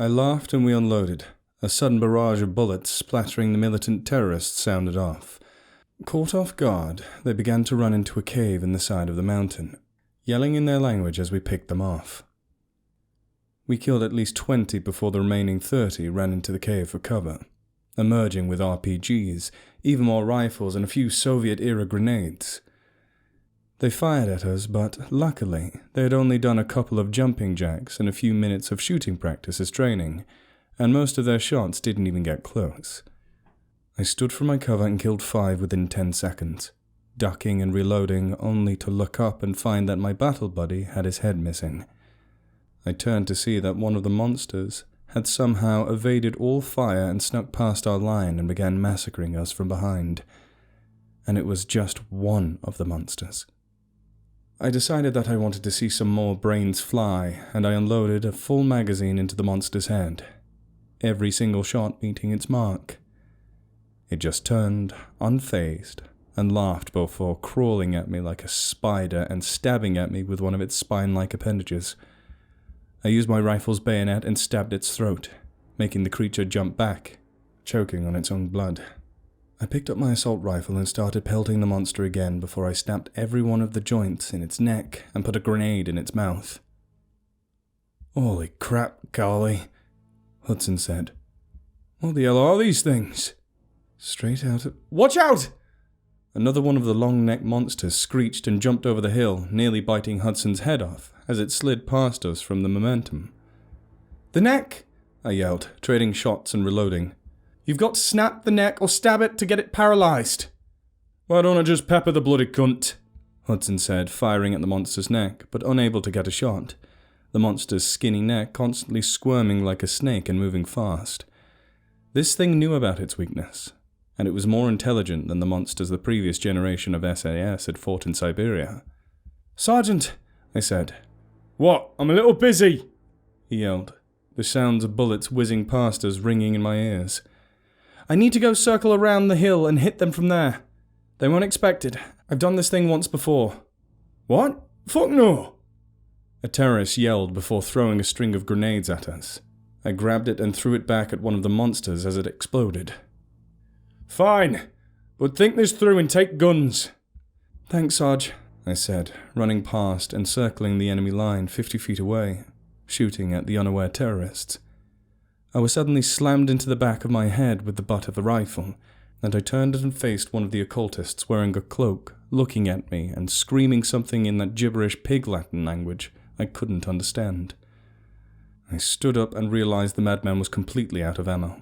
I laughed and we unloaded. A sudden barrage of bullets splattering the militant terrorists sounded off. Caught off guard, they began to run into a cave in the side of the mountain, yelling in their language as we picked them off. We killed at least 20 before the remaining 30 ran into the cave for cover, emerging with RPGs, even more rifles and a few Soviet-era grenades. They fired at us, but luckily they had only done a couple of jumping jacks and a few minutes of shooting practice as training, and most of their shots didn't even get close. I stood for my cover and killed 5 within 10 seconds, ducking and reloading only to look up and find that my battle buddy had his head missing. I turned to see that one of the monsters had somehow evaded all fire and snuck past our line and began massacring us from behind. And it was just one of the monsters. I decided that I wanted to see some more brains fly, and I unloaded a full magazine into the monster's head, every single shot meeting its mark. It just turned, unfazed, and laughed before crawling at me like a spider and stabbing at me with one of its spine-like appendages. I used my rifle's bayonet and stabbed its throat, making the creature jump back, choking on its own blood. I picked up my assault rifle and started pelting the monster again before I snapped every one of the joints in its neck and put a grenade in its mouth. "Holy crap, Carly," Hudson said. "What the hell are these things?" Straight out of— "Watch out!" Another one of the long-necked monsters screeched and jumped over the hill, nearly biting Hudson's head off as it slid past us from the momentum. "The neck!" I yelled, trading shots and reloading. "You've got to snap the neck or stab it to get it paralyzed." "Why don't I just pepper the bloody cunt?" Hudson said, firing at the monster's neck, but unable to get a shot, the monster's skinny neck constantly squirming like a snake and moving fast. This thing knew about its weakness, and it was more intelligent than the monsters the previous generation of SAS had fought in Siberia. "Sergeant," I said. "What? I'm a little busy," he yelled, the sounds of bullets whizzing past us ringing in my ears. "I need to go circle around the hill and hit them from there. They won't expect it. I've done this thing once before." "What? Fuck no!" A terrorist yelled before throwing a string of grenades at us. I grabbed it and threw it back at one of the monsters as it exploded. "Fine, but think this through and take guns." "Thanks, Sarge," I said, running past and circling the enemy line 50 feet away, shooting at the unaware terrorists. I was suddenly slammed into the back of my head with the butt of the rifle, and I turned and faced one of the occultists wearing a cloak, looking at me and screaming something in that gibberish pig Latin language I couldn't understand. I stood up and realized the madman was completely out of ammo,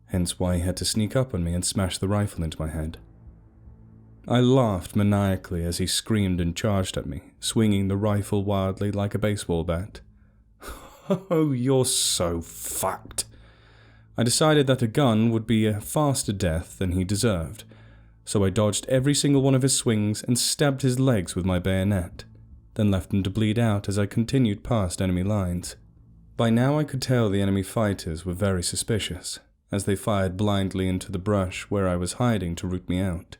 hence why he had to sneak up on me and smash the rifle into my head. I laughed maniacally as he screamed and charged at me, swinging the rifle wildly like a baseball bat. "Oh, you're so fucked." I decided that a gun would be a faster death than he deserved, so I dodged every single one of his swings and stabbed his legs with my bayonet, then left him to bleed out as I continued past enemy lines. By now I could tell the enemy fighters were very suspicious, as they fired blindly into the brush where I was hiding to root me out.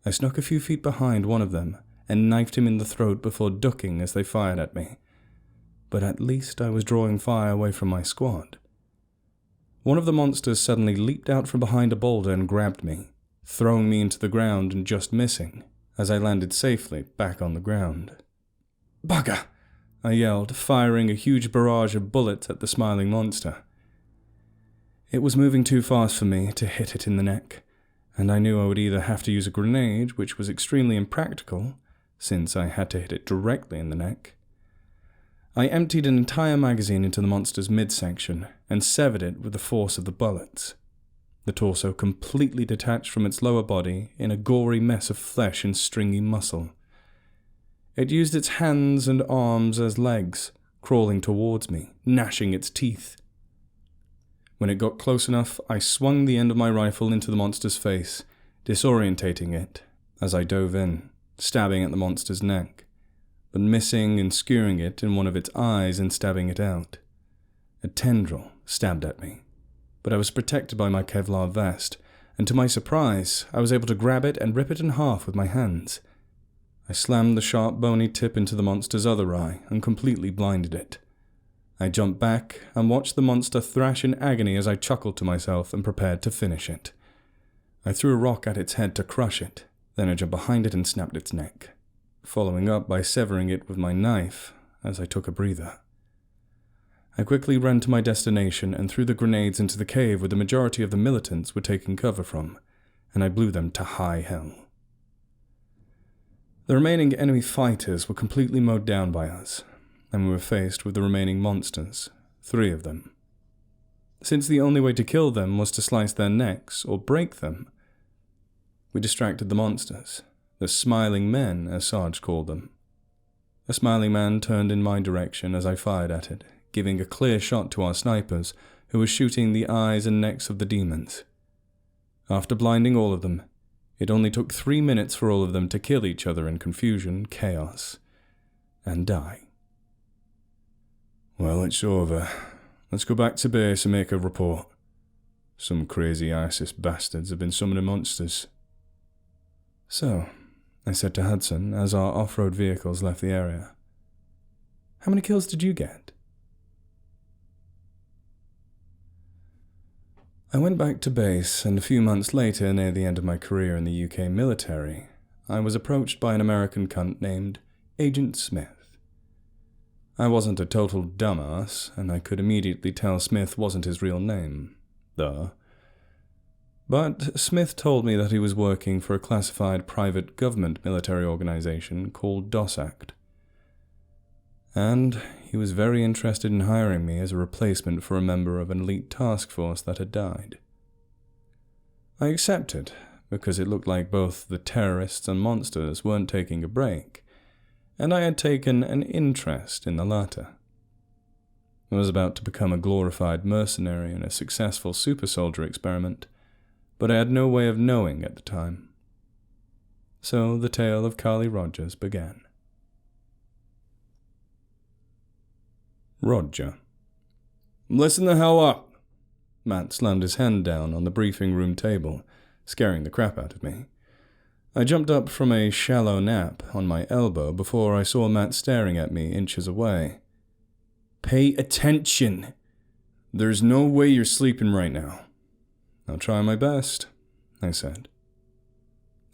I snuck a few feet behind one of them and knifed him in the throat before ducking as they fired at me. But at least I was drawing fire away from my squad. One of the monsters suddenly leaped out from behind a boulder and grabbed me, throwing me into the ground and just missing, as I landed safely back on the ground. "Bugger!" I yelled, firing a huge barrage of bullets at the smiling monster. It was moving too fast for me to hit it in the neck, and I knew I would either have to use a grenade, which was extremely impractical, since I had to hit it directly in the neck. I emptied an entire magazine into the monster's midsection and severed it with the force of the bullets. The torso completely detached from its lower body in a gory mess of flesh and stringy muscle. It used its hands and arms as legs, crawling towards me, gnashing its teeth. When it got close enough, I swung the end of my rifle into the monster's face, disorientating it as I dove in, stabbing at the monster's neck, but missing and skewering it in one of its eyes and stabbing it out. A tendril stabbed at me, but I was protected by my Kevlar vest, and to my surprise, I was able to grab it and rip it in half with my hands. I slammed the sharp bony tip into the monster's other eye and completely blinded it. I jumped back and watched the monster thrash in agony as I chuckled to myself and prepared to finish it. I threw a rock at its head to crush it, then I jumped behind it and snapped its neck, following up by severing it with my knife as I took a breather. I quickly ran to my destination and threw the grenades into the cave where the majority of the militants were taking cover from, and I blew them to high hell. The remaining enemy fighters were completely mowed down by us, and we were faced with the remaining monsters, 3 of them. Since the only way to kill them was to slice their necks or break them, we distracted the monsters, the smiling men as Sarge called them. A smiling man turned in my direction as I fired at it, giving a clear shot to our snipers, who were shooting the eyes and necks of the demons. After blinding all of them, it only took 3 minutes for all of them to kill each other in confusion, chaos, and die. Well, it's over. Let's go back to base and make a report. Some crazy ISIS bastards have been summoning monsters. So, I said to Hudson as our off-road vehicles left the area, how many kills did you get? I went back to base, and a few months later, near the end of my career in the UK military, I was approached by an American cunt named Agent Smith. I wasn't a total dumbass, and I could immediately tell Smith wasn't his real name, though. But Smith told me that he was working for a classified private government military organization called DOSACT. And he was very interested in hiring me as a replacement for a member of an elite task force that had died. I accepted, because it looked like both the terrorists and monsters weren't taking a break, and I had taken an interest in the latter. I was about to become a glorified mercenary in a successful super soldier experiment, but I had no way of knowing at the time. So the tale of Carly Rogers began. Roger. Listen the hell up! Matt slammed his hand down on the briefing room table, scaring the crap out of me. I jumped up from a shallow nap on my elbow before I saw Matt staring at me inches away. Pay attention! There's no way you're sleeping right now. I'll try my best, I said.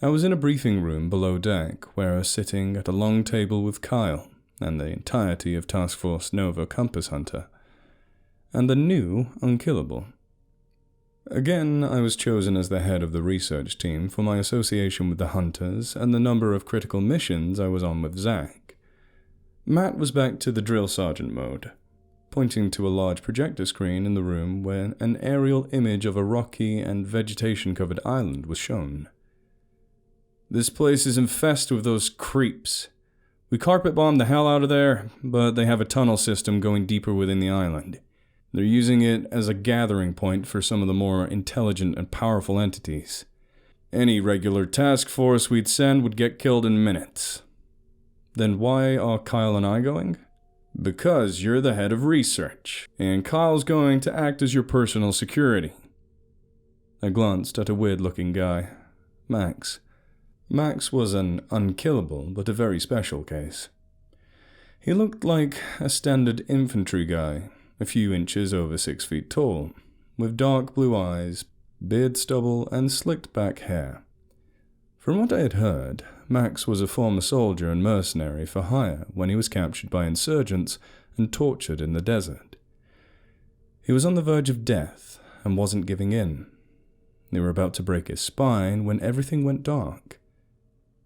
I was in a briefing room below deck where I was sitting at a long table with Kyle and the entirety of Task Force Nova Compass Hunter, and the new Unkillable. Again, I was chosen as the head of the research team for my association with the Hunters and the number of critical missions I was on with Zach. Matt was back to the drill sergeant mode, pointing to a large projector screen in the room where an aerial image of a rocky and vegetation-covered island was shown. This place is infested with those creeps. We carpet-bombed the hell out of there, but they have a tunnel system going deeper within the island. They're using it as a gathering point for some of the more intelligent and powerful entities. Any regular task force we'd send would get killed in minutes. Then why are Kyle and I going? Because you're the head of research, and Kyle's going to act as your personal security. I glanced at a weird-looking guy, Max. Max was an unkillable, but a very special case. He looked like a standard infantry guy, a few inches over 6 feet tall, with dark blue eyes, beard stubble, and slicked-back hair. From what I had heard, Max was a former soldier and mercenary for hire when he was captured by insurgents and tortured in the desert. He was on the verge of death and wasn't giving in. They were about to break his spine when everything went dark.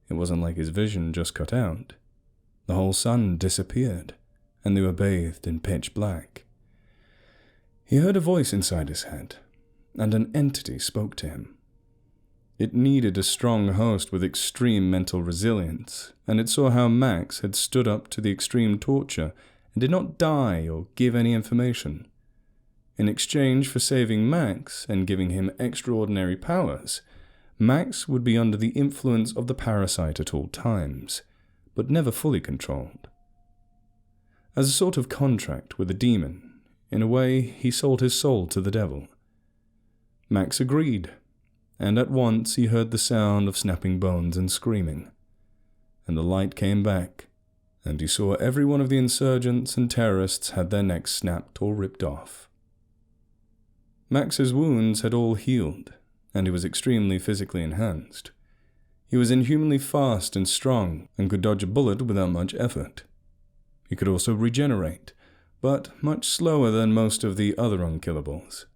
It wasn't like his vision just cut out. The whole sun disappeared, and they were bathed in pitch black. He heard a voice inside his head, and an entity spoke to him. It needed a strong host with extreme mental resilience, and it saw how Max had stood up to the extreme torture and did not die or give any information. In exchange for saving Max and giving him extraordinary powers, Max would be under the influence of the parasite at all times, but never fully controlled. As a sort of contract with a demon, in a way he sold his soul to the devil. Max agreed, and at once he heard the sound of snapping bones and screaming, and the light came back, and he saw every one of the insurgents and terrorists had their necks snapped or ripped off. Max's wounds had all healed, and he was extremely physically enhanced. He was inhumanly fast and strong, and could dodge a bullet without much effort. He could also regenerate, but much slower than most of the other unkillables.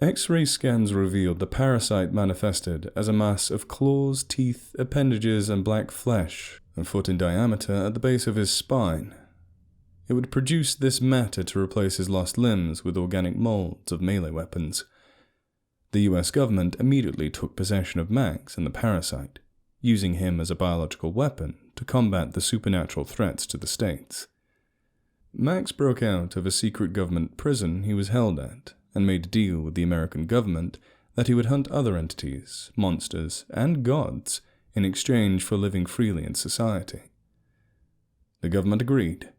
X-ray scans revealed the parasite manifested as a mass of claws, teeth, appendages, and black flesh, a foot in diameter at the base of his spine. It would produce this matter to replace his lost limbs with organic molds of melee weapons. The US government immediately took possession of Max and the parasite, using him as a biological weapon to combat the supernatural threats to the states. Max broke out of a secret government prison he was held at, and made a deal with the American government that he would hunt other entities, monsters, and gods in exchange for living freely in society. The government agreed,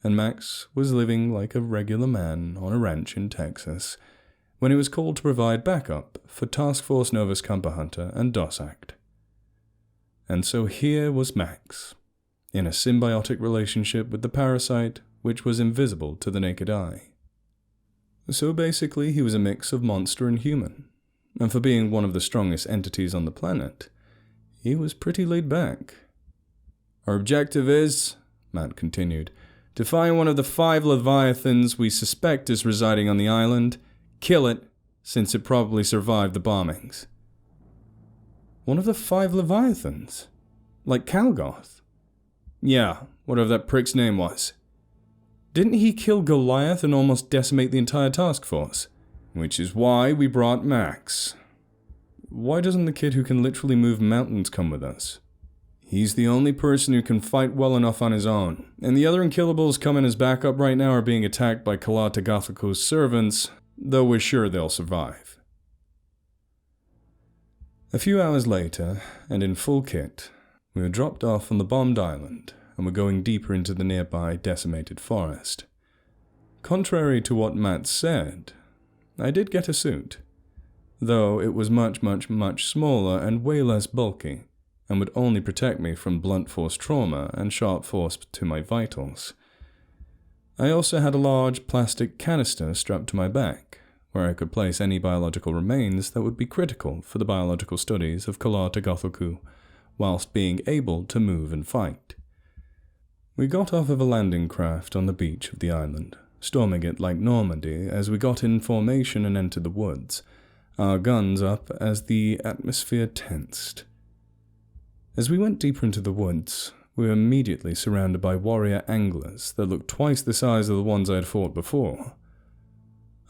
and Max was living like a regular man on a ranch in Texas when he was called to provide backup for Task Force Novus Hunter and DOSACT. And so here was Max, in a symbiotic relationship with the parasite which was invisible to the naked eye. So basically he was a mix of monster and human, and for being one of the strongest entities on the planet, he was pretty laid back. "Our objective is," Matt continued, "to find one of the 5 Leviathans we suspect is residing on the island, kill it, since it probably survived the bombings." "One of the 5 Leviathans? Like Kalgoth?" "Yeah, whatever that prick's name was. Didn't he kill Goliath and almost decimate the entire task force? Which is why we brought Max." "Why doesn't the kid who can literally move mountains come with us?" "He's the only person who can fight well enough on his own, and the other unkillables coming as backup right now are being attacked by Kalatagathaku's servants, though we're sure they'll survive." A few hours later, and in full kit, we were dropped off on the bombed island, and were going deeper into the nearby decimated forest. Contrary to what Matt said, I did get a suit, though it was much smaller and way less bulky, and would only protect me from blunt force trauma and sharp force to my vitals. I also had a large plastic canister strapped to my back, where I could place any biological remains that would be critical for the biological studies of Kalatagathaku, whilst being able to move and fight. We got off of a landing craft on the beach of the island, storming it like Normandy as we got in formation and entered the woods, our guns up as the atmosphere tensed. As we went deeper into the woods, we were immediately surrounded by warrior anglers that looked twice the size of the ones I had fought before.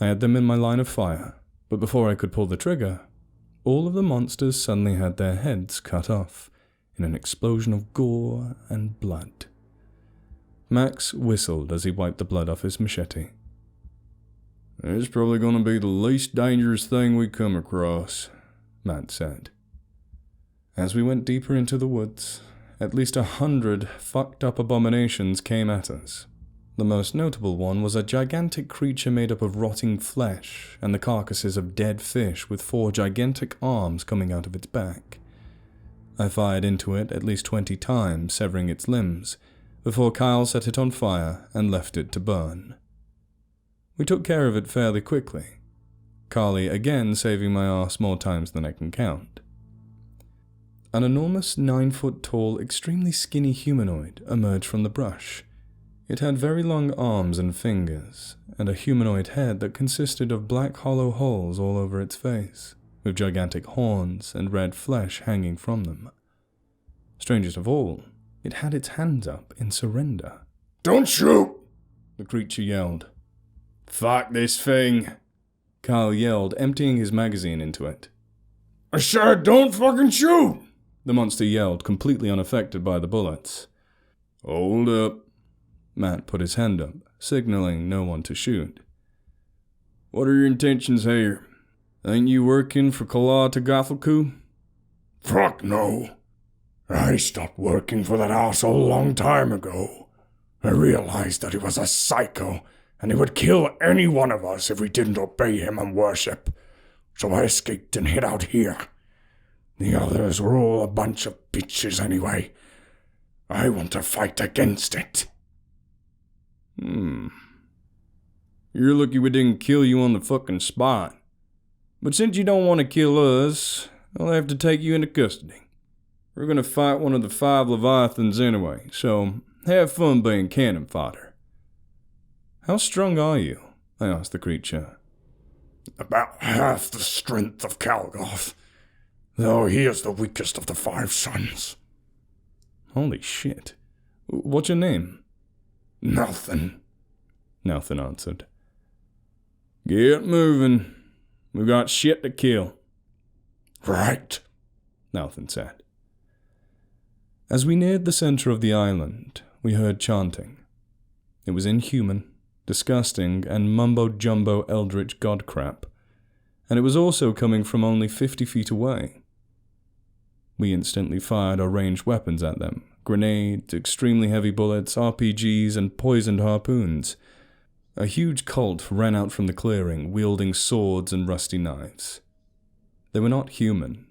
I had them in my line of fire, but before I could pull the trigger, all of the monsters suddenly had their heads cut off in an explosion of gore and blood. Max whistled as he wiped the blood off his machete. "It's probably going to be the least dangerous thing we come across," Matt said. As we went deeper into the woods, at least 100 fucked up abominations came at us. The most notable one was a gigantic creature made up of rotting flesh and the carcasses of dead fish with 4 gigantic arms coming out of its back. I fired into it at least 20 times, severing its limbs, before Kyle set it on fire and left it to burn. We took care of it fairly quickly, Carly again saving my arse more times than I can count. An enormous 9-foot-tall, extremely skinny humanoid emerged from the brush. It had very long arms and fingers, and a humanoid head that consisted of black hollow holes all over its face, with gigantic horns and red flesh hanging from them. Strangest of all, it had its hands up in surrender. "Don't shoot!" the creature yelled. "Fuck this thing!" Kyle yelled, emptying his magazine into it. "I said don't fucking shoot!" The monster yelled, completely unaffected by the bullets. "Hold up." Matt put his hand up, signaling no one to shoot. "What are your intentions here? Ain't you working for Kalatagathaku?" "Fuck no. I stopped working for that asshole a long time ago. I realized that he was a psycho, and he would kill any one of us if we didn't obey him and worship. So I escaped and hid out here. The others were all a bunch of bitches anyway. I want to fight against it. You're lucky we didn't kill you on the fucking spot. But since you don't want to kill us, I'll have to take you into custody. We're gonna fight one of the 5 Leviathans anyway, so have fun being cannon fodder. How strong are you? I asked the creature. About half the strength of Calgoth, though he is the weakest of the 5 sons. Holy shit. What's your name? Nothing, Nelson answered. Get moving. We've got shit to kill. Right, Nelson said. As we neared the center of the island, we heard chanting. It was inhuman, disgusting, and mumbo-jumbo eldritch god crap, and it was also coming from only 50 feet away. We instantly fired our ranged weapons at them, grenades, extremely heavy bullets, RPGs, and poisoned harpoons. A huge cult ran out from the clearing, wielding swords and rusty knives. They were not human.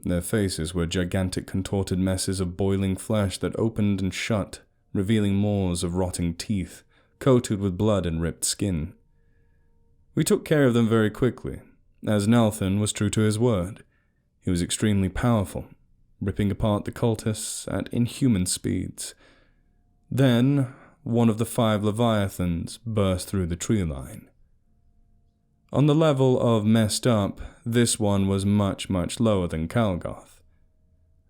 Their faces were gigantic contorted messes of boiling flesh that opened and shut, revealing maws of rotting teeth, coated with blood and ripped skin. We took care of them very quickly, as Nelthan was true to his word. He was extremely powerful, ripping apart the cultists at inhuman speeds. Then, one of the 5 Leviathans burst through the tree line. On the level of messed up, this one was much, much lower than Calgoth.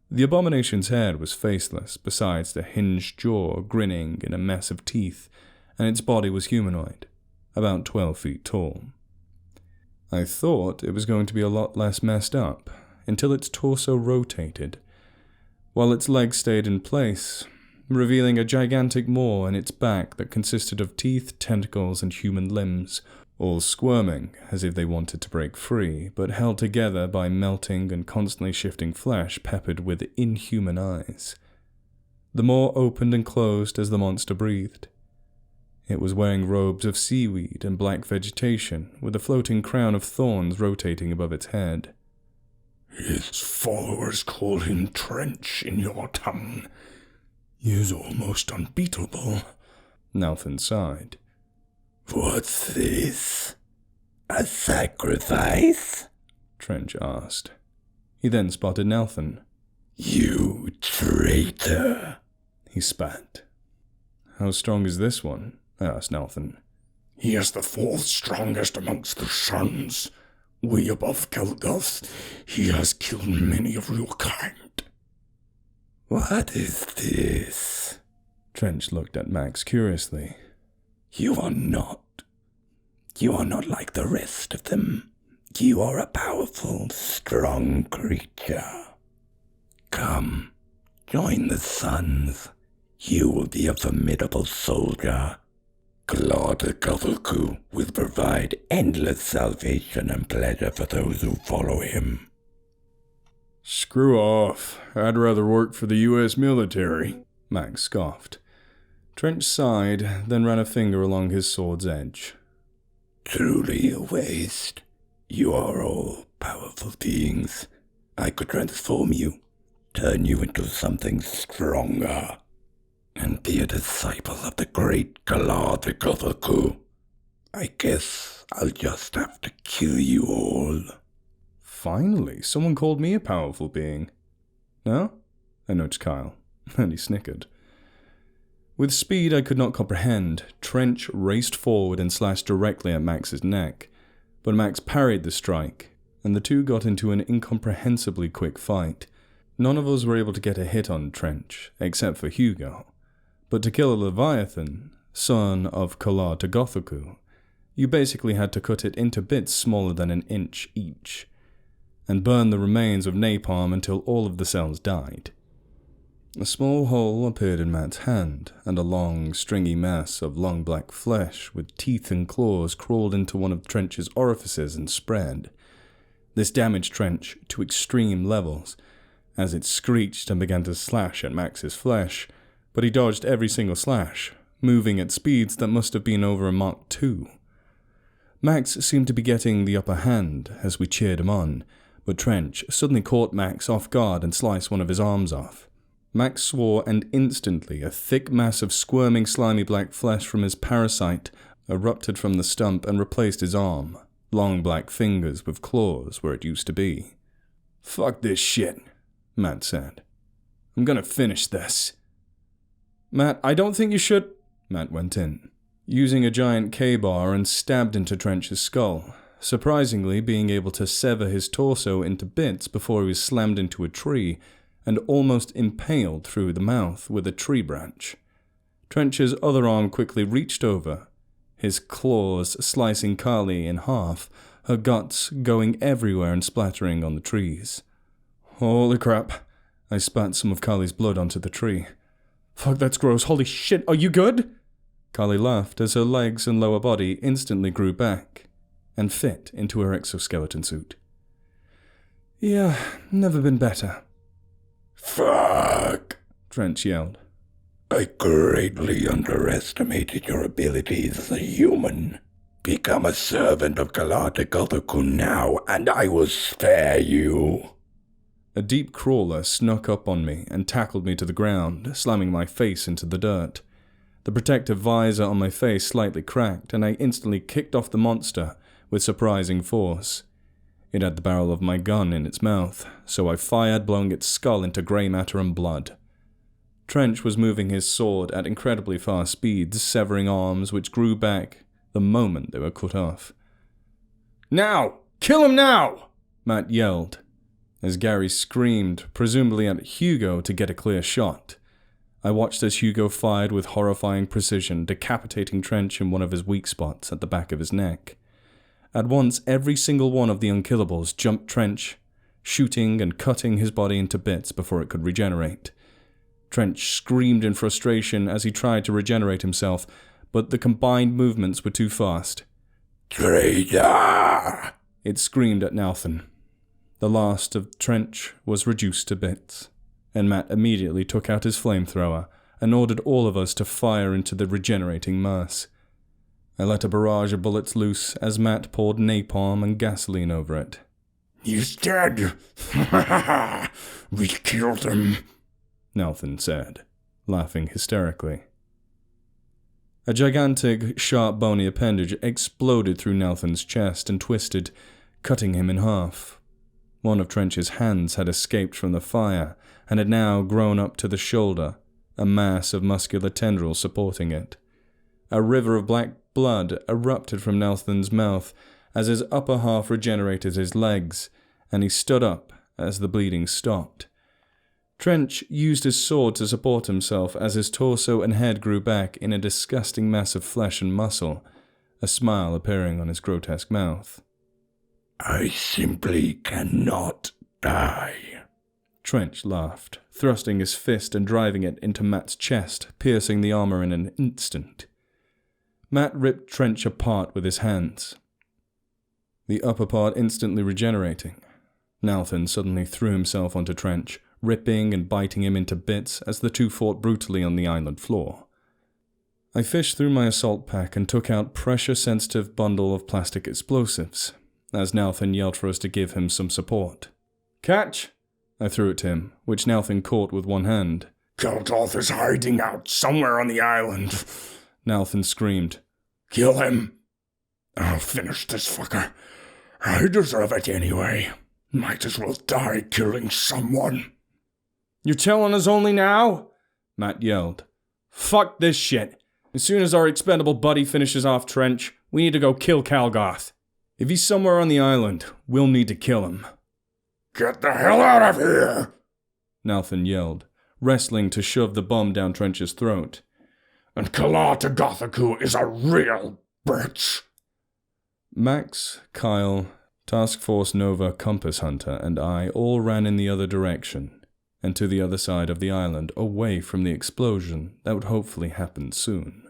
The abomination's head was faceless, besides the hinged jaw grinning in a mess of teeth, and its body was humanoid, about 12 feet tall. I thought it was going to be a lot less messed up, until its torso rotated, while its legs stayed in place, revealing a gigantic maw in its back that consisted of teeth, tentacles, and human limbs, all squirming as if they wanted to break free, but held together by melting and constantly shifting flesh peppered with inhuman eyes. The maw opened and closed as the monster breathed. It was wearing robes of seaweed and black vegetation, with a floating crown of thorns rotating above its head. His followers call him Trench in your tongue. He is almost unbeatable, Nelthan sighed. What's this? A sacrifice? Trench asked. He then spotted Nelthan. You traitor, he spat. How strong is this one? I asked Nelthan. He is the 4th strongest amongst the sons. Way above Calgoth, he has killed many of your kind. What is this? Trench looked at Max curiously. You are not like the rest of them. You are a powerful, strong creature. Come, join the sons. You will be a formidable soldier. colossal will provide endless salvation and pleasure for those who follow him. Screw off. I'd rather work for the U.S. military, Max scoffed. Trench sighed, then ran a finger along his sword's edge. Truly a waste. You are all powerful beings. I could transform you, turn you into something stronger, and be a disciple of the great colossal. I guess I'll just have to kill you all. Finally, someone called me a powerful being. No? I nudged Kyle, and he snickered. With speed I could not comprehend, Trench raced forward and slashed directly at Max's neck, but Max parried the strike, and the two got into an incomprehensibly quick fight. None of us were able to get a hit on Trench, except for Hugo. But to kill a Leviathan, son of colossal, you basically had to cut it into bits smaller than an inch each, and burn the remains of napalm until all of the cells died. A small hole appeared in Matt's hand, and a long, stringy mass of long black flesh with teeth and claws crawled into one of Trench's orifices and spread. This damaged Trench to extreme levels, as it screeched and began to slash at Max's flesh, but he dodged every single slash, moving at speeds that must have been over a Mach 2. Max seemed to be getting the upper hand as we cheered him on, but Trench suddenly caught Max off guard and sliced one of his arms off. Max swore, and instantly a thick mass of squirming, slimy black flesh from his parasite erupted from the stump and replaced his arm. Long black fingers with claws where it used to be. "Fuck this shit," Matt said. "I'm gonna finish this." "Matt, I don't think you should..." Matt went in, using a giant K-bar, and stabbed into Trench's skull, surprisingly being able to sever his torso into bits before he was slammed into a tree and almost impaled through the mouth with a tree branch. Trench's other arm quickly reached over, his claws slicing Carly in half, her guts going everywhere and splattering on the trees. "Holy crap." I spat some of Carly's blood onto the tree. "Fuck, that's gross. Holy shit, are you good?" Carly laughed as her legs and lower body instantly grew back and fit into her exoskeleton suit. "Yeah, never been better." "Fuck!" Trench yelled. "I greatly underestimated your abilities as a human. Become a servant of colossal now, and I will spare you." A deep crawler snuck up on me and tackled me to the ground, slamming my face into the dirt. The protective visor on my face slightly cracked, and I instantly kicked off the monster with surprising force. It had the barrel of my gun in its mouth, so I fired, blowing its skull into grey matter and blood. Trench was moving his sword at incredibly fast speeds, severing arms which grew back the moment they were cut off. "Now! Kill him now!" Matt yelled, as Gary screamed, presumably at Hugo to get a clear shot. I watched as Hugo fired with horrifying precision, decapitating Trench in one of his weak spots at the back of his neck. At once, every single one of the unkillables jumped Trench, shooting and cutting his body into bits before it could regenerate. Trench screamed in frustration as he tried to regenerate himself, but the combined movements were too fast. "Traitor!" It screamed at Nalthan. The last of Trench was reduced to bits, and Matt immediately took out his flamethrower and ordered all of us to fire into the regenerating mass. I let a barrage of bullets loose as Matt poured napalm and gasoline over it. "He's dead! We killed him!" Nalthan said, laughing hysterically. A gigantic, sharp, bony appendage exploded through Nalthan's chest and twisted, cutting him in half. One of Trench's hands had escaped from the fire and had now grown up to the shoulder, a mass of muscular tendrils supporting it. A river of black blood erupted from Nalthan's mouth as his upper half regenerated his legs, and he stood up as the bleeding stopped. Trench used his sword to support himself as his torso and head grew back in a disgusting mass of flesh and muscle, a smile appearing on his grotesque mouth. "I simply cannot die." Trench laughed, thrusting his fist and driving it into Matt's chest, piercing the armor in an instant. Matt ripped Trench apart with his hands, the upper part instantly regenerating. Nalthan suddenly threw himself onto Trench, ripping and biting him into bits as the two fought brutally on the island floor. I fished through my assault pack and took out pressure-sensitive bundle of plastic explosives, as Nalthan yelled for us to give him some support. "Catch!" I threw it to him, which Nalthan caught with one hand. "Keltoth is hiding out somewhere on the island," Nalthan screamed. "Kill him! I'll finish this fucker. I deserve it anyway. Might as well die killing someone." "You're telling us only now?" Matt yelled. "Fuck this shit. As soon as our expendable buddy finishes off Trench, we need to go kill Calgoth. If he's somewhere on the island, we'll need to kill him." "Get the hell out of here!" Nalthan yelled, wrestling to shove the bomb down Trench's throat. "And colossal is a real bitch." Max, Kyle, Task Force Nova Compass Hunter, and I all ran in the other direction, and to the other side of the island, away from the explosion that would hopefully happen soon.